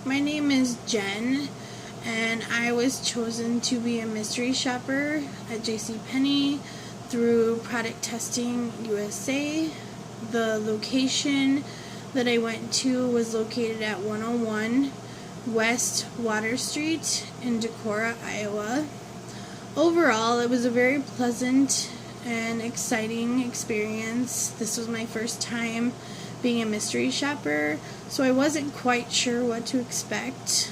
My name is Jen, and I was chosen to be a mystery shopper at Penney through Product Testing USA. The location that I went to was located at 101 West Water Street in Decorah, Iowa. Overall, it was a very pleasant and exciting experience. This was my first time being a mystery shopper, so I wasn't quite sure what to expect.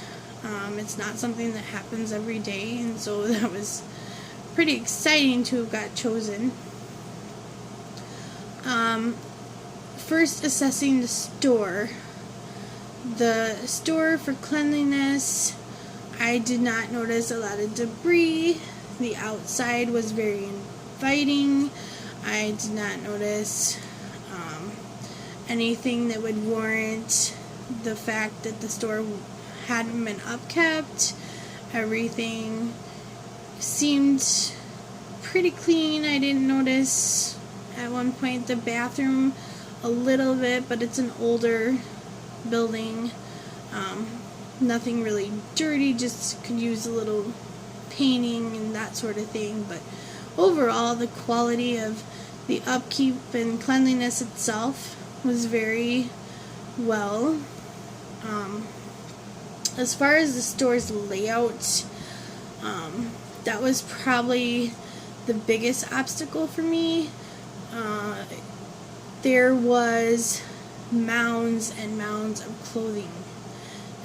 It's not something that happens every day, and so that was pretty exciting to have got chosen. First, assessing the store. The store for cleanliness, I did not notice a lot of debris. The outside was very inviting. I did not notice anything that would warrant the fact that the store hadn't been upkept. Everything seemed pretty clean. I didn't notice at one point the bathroom a little bit, but it's an older building. Nothing really dirty, just could use a little painting and that sort of thing. But overall, the quality of the upkeep and cleanliness itself was very well. As far as the store's layout, that was probably the biggest obstacle for me. There was mounds and mounds of clothing,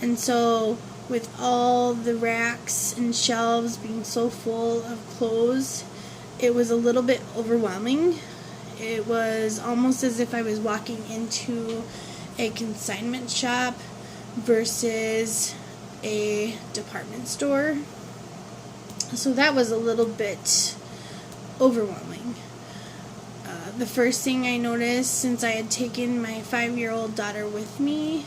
and so with all the racks and shelves being so full of clothes, it was a little bit overwhelming. It was almost as if I was walking into a consignment shop versus a department store. So that was a little bit overwhelming. The first thing I noticed, since I had taken my 5-year-old daughter with me,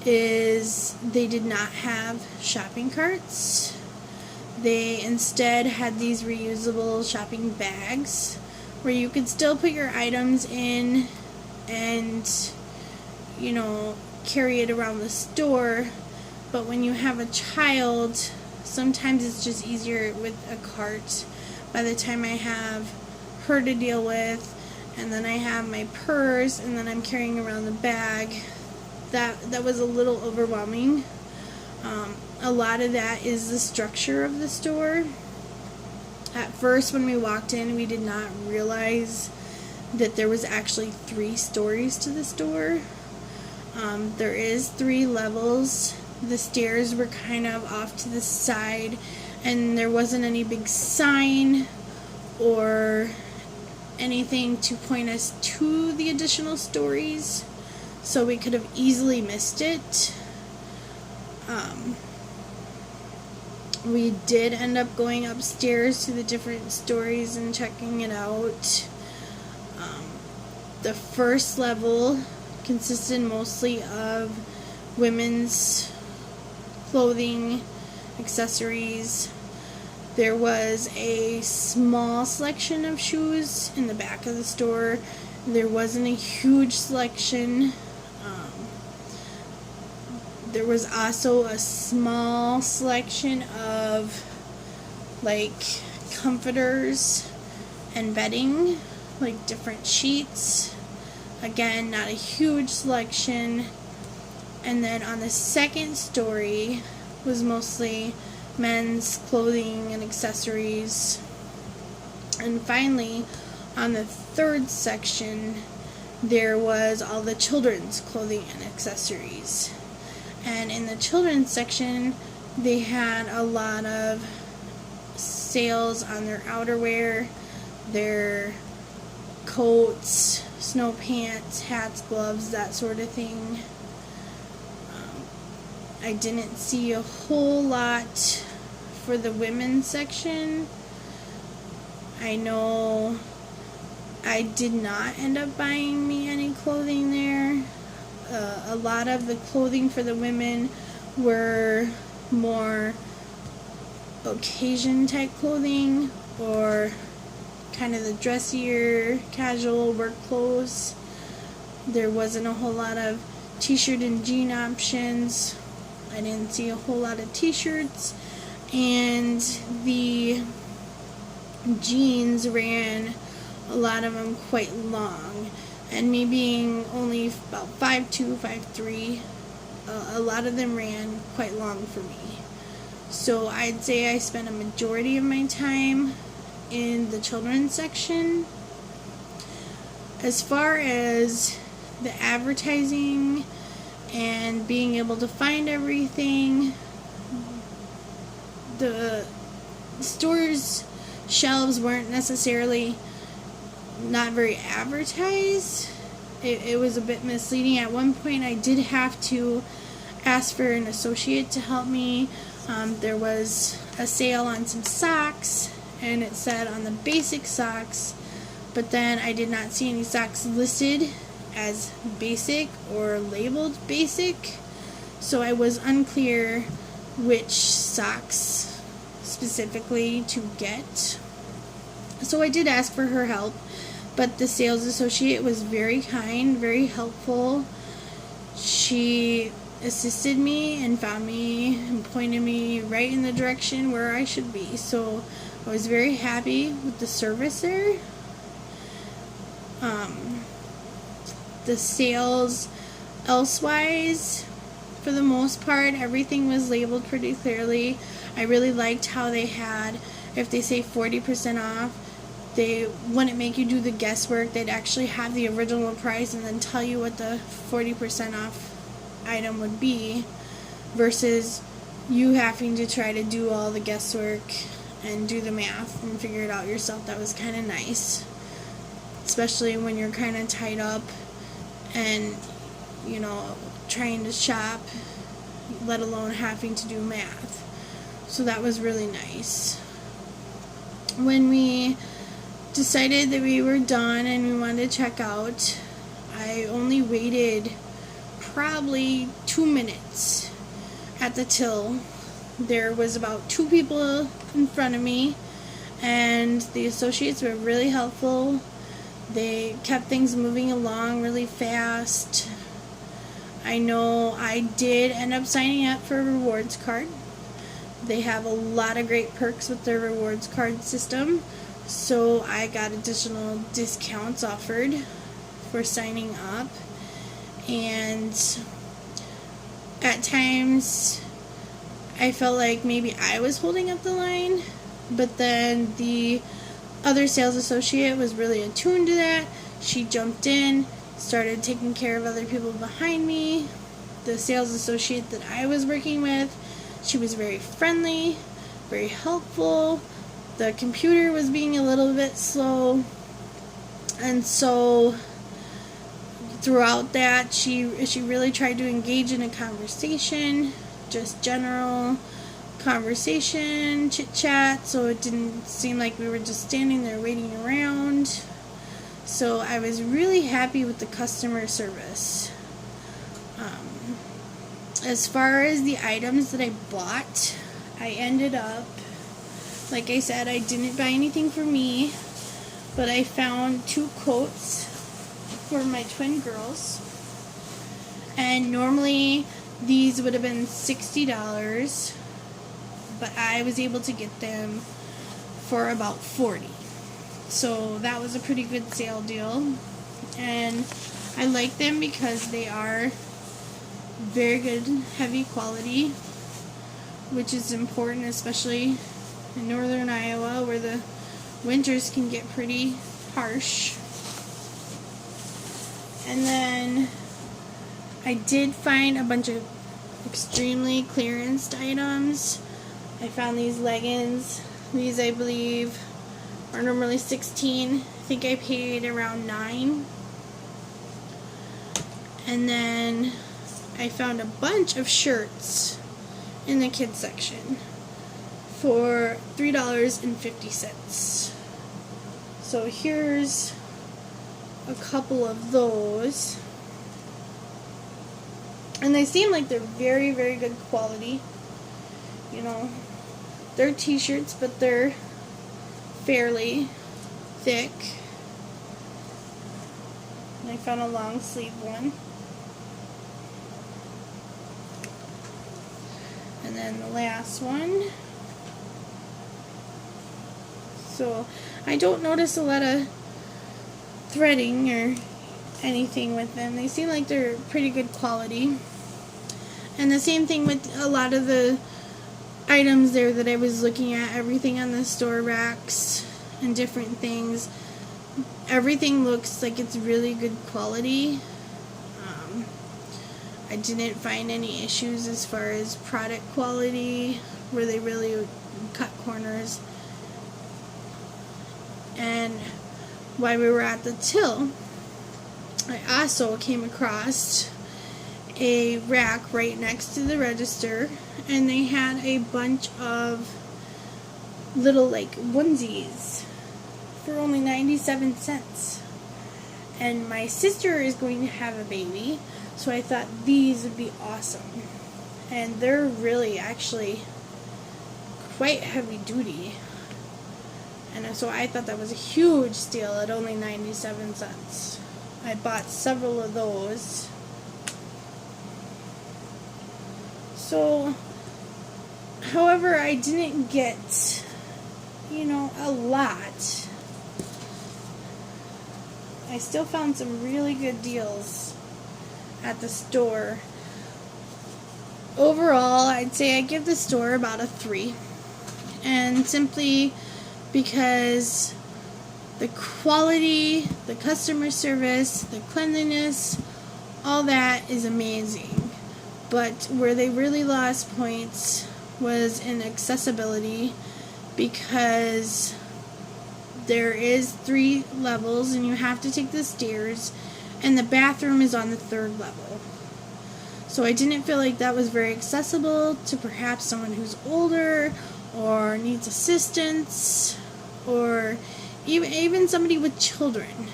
is they did not have shopping carts. They instead had these reusable shopping bags where you could still put your items in and, carry it around the store. But when you have a child, sometimes it's just easier with a cart. By the time I have her to deal with, and then I have my purse, and then I'm carrying around the bag, that was a little overwhelming. A lot of that is the structure of the store. At first, when we walked in, we did not realize that there was actually 3 stories to the store. There is 3 levels. The stairs were kind of off to the side, and there wasn't any big sign or anything to point us to the additional stories, so we could have easily missed it. We did end up going upstairs to the different stories and checking it out. The first level consisted mostly of women's clothing, accessories. There was a small selection of shoes in the back of the store. There wasn't a huge selection. There was also a small selection of comforters and bedding, like different sheets. Again, not a huge selection. And then on the second story was mostly men's clothing and accessories. And finally, on the third section, there was all the children's clothing and accessories. And in the children's section, they had a lot of sales on their outerwear, their coats, snow pants, hats, gloves, that sort of thing. I didn't see a whole lot for the women's section. I know I did not end up buying me any clothing there. A lot of the clothing for the women were more occasion type clothing, or kind of the dressier, casual work clothes. There wasn't a whole lot of t-shirt and jean options I didn't see a whole lot of t-shirts, and the jeans ran, a lot of them, quite long. And me being only about 5'2", 5'3", a lot of them ran quite long for me. So I'd say I spent a majority of my time in the children's section. As far as the advertising and being able to find everything, the store's shelves weren't necessarily not very advertised. It was a bit misleading. At one point I did have to ask for an associate to help me. There was a sale on some socks, and it said on the basic socks, but then I did not see any socks listed as basic or labeled basic, so I was unclear which socks specifically to get. So I did ask for her help, but the sales associate was very kind, very helpful. She assisted me and found me and pointed me right in the direction where I should be. So I was very happy with the service there. The sales elsewise, for the most part, everything was labeled pretty clearly. I really liked how they had, if they say 40% off, they wouldn't make you do the guesswork. They'd actually have the original price and then tell you what the 40% off item would be, versus you having to try to do all the guesswork and do the math and figure it out yourself. That was kind of nice, especially when you're kind of tied up and, you know, trying to shop, let alone having to do math. So that was really nice. When we decided that we were done and we wanted to check out, I only waited probably 2 minutes at the till. There was about 2 people in front of me, and the associates were really helpful. They kept things moving along really fast. I know I did end up signing up for a rewards card. They have a lot of great perks with their rewards card system, so I got additional discounts offered for signing up. And at times I felt like maybe I was holding up the line, but then the other sales associate was really attuned to that. She jumped in, started taking care of other people behind me. The sales associate that I was working with, she was very friendly, very helpful. The computer was being a little bit slow, and so throughout that, she really tried to engage in a conversation, just general conversation, chit-chat, so it didn't seem like we were just standing there waiting around. So I was really happy with the customer service. As far as the items that I bought, I ended up, like I said, I didn't buy anything for me, but I found 2 coats for my twin girls, and normally these would have been $60, but I was able to get them for about $40. So that was a pretty good sale deal, and I like them because they are very good, heavy quality, which is important, especially in northern Iowa where the winters can get pretty harsh. And then I did find a bunch of extremely clearanced items. I found these leggings. These, I believe, are normally $16. I think I paid around $9. And then I found a bunch of shirts in the kids section for $3.50. So here's a couple of those, and they seem like they're very, very good quality. You know, they're t-shirts, but they're fairly thick. And I found a long sleeve one. And then the last one. So I don't notice a lot of threading or anything with them. They seem like they're pretty good quality. And the same thing with a lot of the items there that I was looking at, everything on the store racks and different things. Everything looks like it's really good quality. I didn't find any issues as far as product quality where they really cut corners. And while we were at the till, I also came across a rack right next to the register, and they had a bunch of little like onesies for only 97 cents. And my sister is going to have a baby, so I thought these would be awesome. And they're really actually quite heavy duty. And so I thought that was a huge steal at only 97 cents. I bought several of those. So, however, I didn't get, a lot. I still found some really good deals at the store. Overall, I'd say I give the store about a 3. And simply because the quality, the customer service, the cleanliness, all that is amazing. But where they really lost points was in accessibility, because there is 3 levels and you have to take the stairs, and the bathroom is on the 3rd level. So I didn't feel like that was very accessible to perhaps someone who's older or needs assistance, or even somebody with children.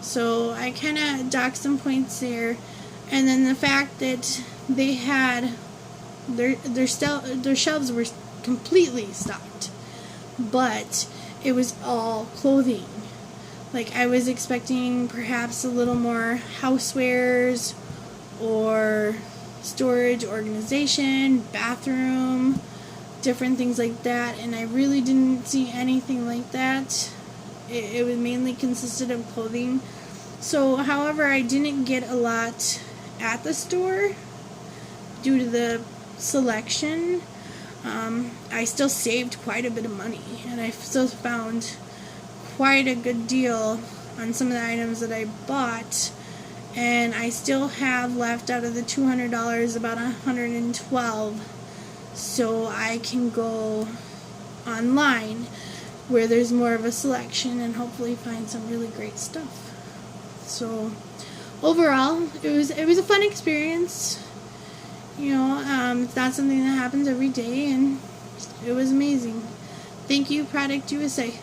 So I kind of docked some points there. And then the fact that they had their shelves were completely stocked, but it was all clothing. Like, I was expecting perhaps a little more housewares or storage, organization, bathroom, different things like that, and I really didn't see anything like that. It was mainly consisted of clothing. So, however, I didn't get a lot at the store due to the selection. I still saved quite a bit of money, and I still found quite a good deal on some of the items that I bought, and I still have left out of the $200 about $112, so I can go online where there's more of a selection and hopefully find some really great stuff. So overall, it was a fun experience. It's not something that happens every day, and it was amazing. Thank you, Product USA.